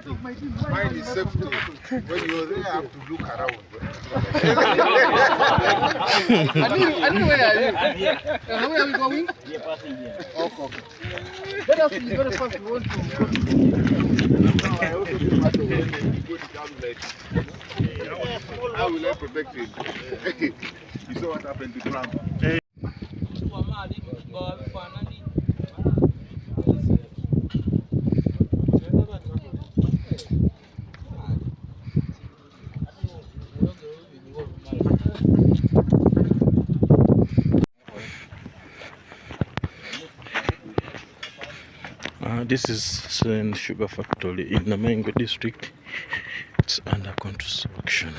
Mine is safety. When you're there, you have to look around. I knew where are you? Where are we going? We are passing here. Okay. Let us be very fast. We want to go to I also feel bad when you go down like, how will I protect it? You saw what happened to Trump. This is Sen Sugar Factory in Namayengo district. It's under construction.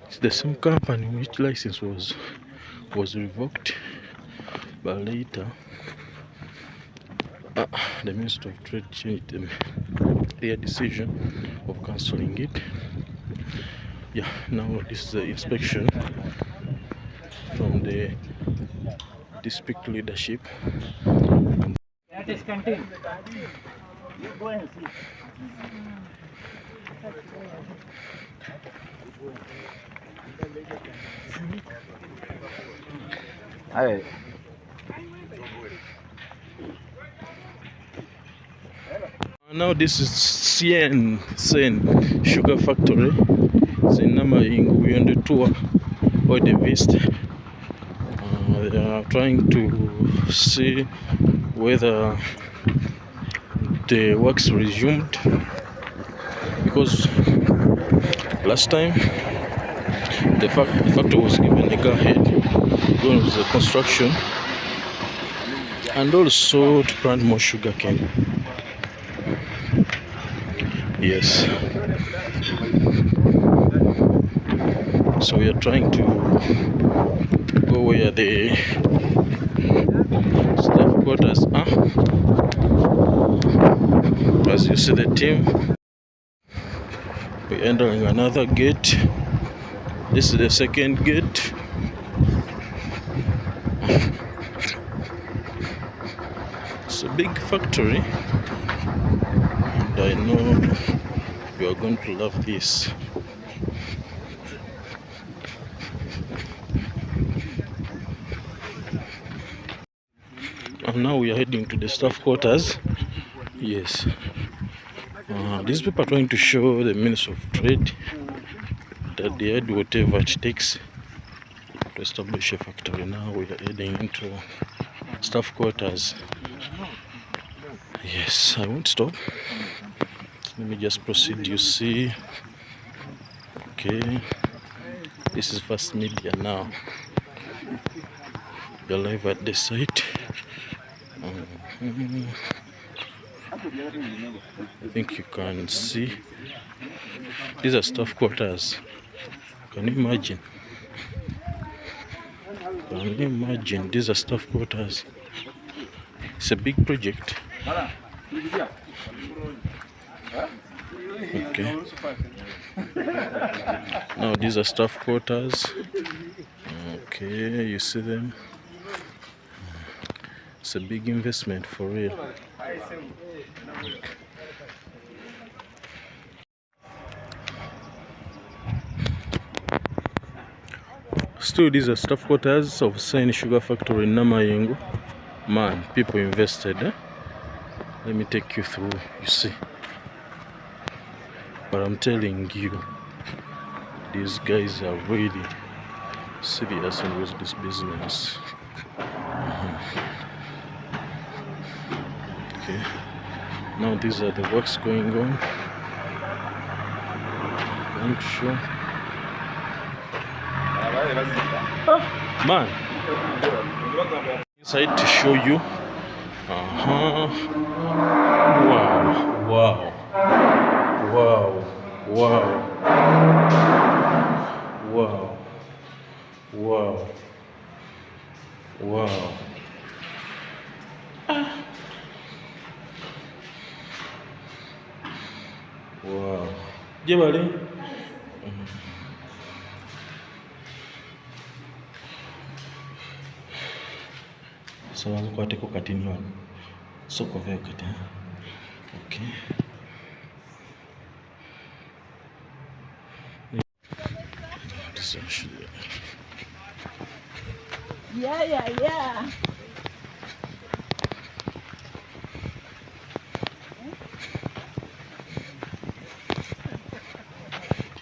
It's the same company which license was revoked, but later the Minister of Trade changed their decision of cancelling it. Yeah, now this is the inspection from the district leadership. That is canteen. Go and see. Hi. Now this is Sen Sugar Factory. It's in Namayengo. We're on the tour of the Vista. They are trying to see whether the works resumed, because last time the factory was given a go-ahead going with the construction and also to plant more sugar cane. Yes, so we are trying to go where the staff quarters are. As you see the team, we're entering another gate. This is the second gate. It's a big factory, and I know you are going to love this. And now we are heading to the staff quarters. Yes, these people are trying to show the Minister of Trade that they do whatever it takes to establish a factory. Now we are heading into staff quarters. Yes, I won't stop. Let me just proceed. You see, okay, this is First Media now. We're live at the site. I think you can see these are staff quarters. Can you imagine? Can you imagine? These are staff quarters. It's a big project. Okay. Now these are staff quarters. Okay, you see them. It's a big investment for real. Okay. Still, these are staff quarters of Sen Sugar Factory in Namayengo. Man, people invested. Let me take you through. You see, but I'm telling you, these guys are really serious in with this business. Okay, now these are the works going on. I'm sure. Man, inside to show you. Wow, wow, wow, wow, wow, wow, wow. Wow. Jebali. So I'm going to go cut in one. So go very good. Okay. This actually. Yeah.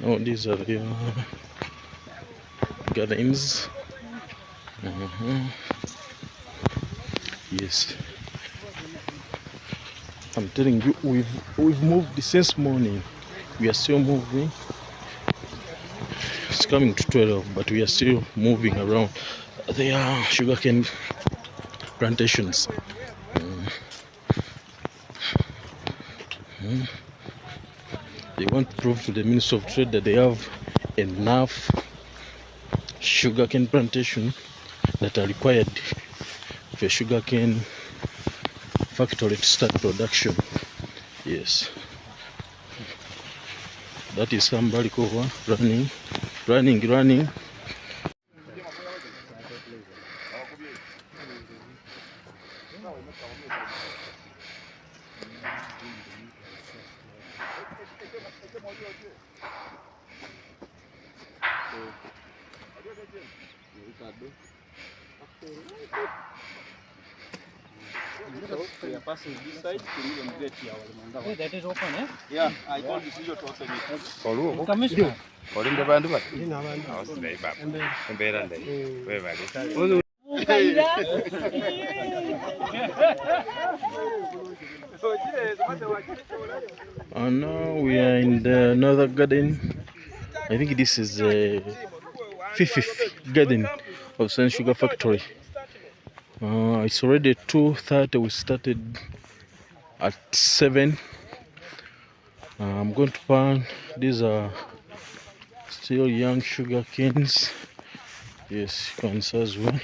Oh, these are the gardens. Yes. I'm telling you, we've moved since morning. We are still moving. It's coming to 12, but we are still moving around. They are sugarcane plantations. They want to prove to the Minister of Trade that they have enough sugarcane plantation that are required for a sugarcane factory to start production. Yes. That is somebody running. We are passing this side to even get here. Hey, that is open, eh? Yeah, I told the CEO to open it. Commissioner. And now we are in another garden. I think this is the fifth garden of Sen Sugar Factory. It's already 2:30. We started at 7. I'm going to pan. These are still young sugar canes. Yes, you can see as well.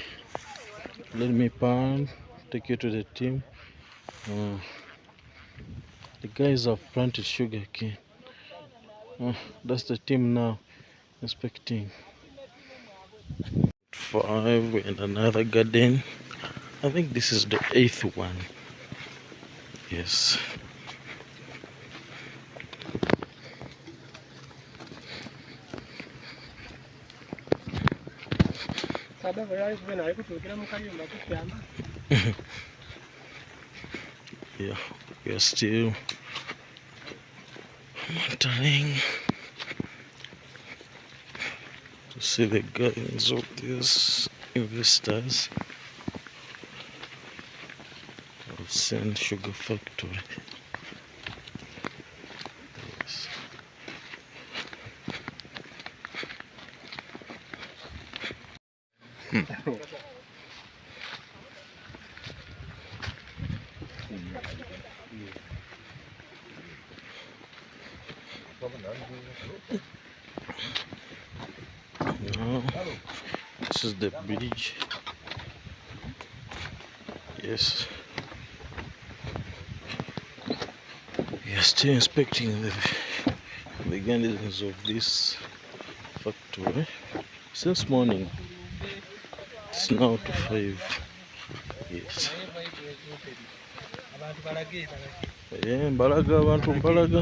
Let me pan. Take you to the team. The guys have planted sugar cane. That's the team now inspecting. 5 and another garden. I think this is the 8th one. Yes. Yeah, we are still monitoring to see the gardens of these investors of Sen Sugar Factory. Yes. Now, this is the bridge. Yes. We are still inspecting the gardens of this factory since morning. It's now to 5. Yes. Mbalaga abantu mbalaga.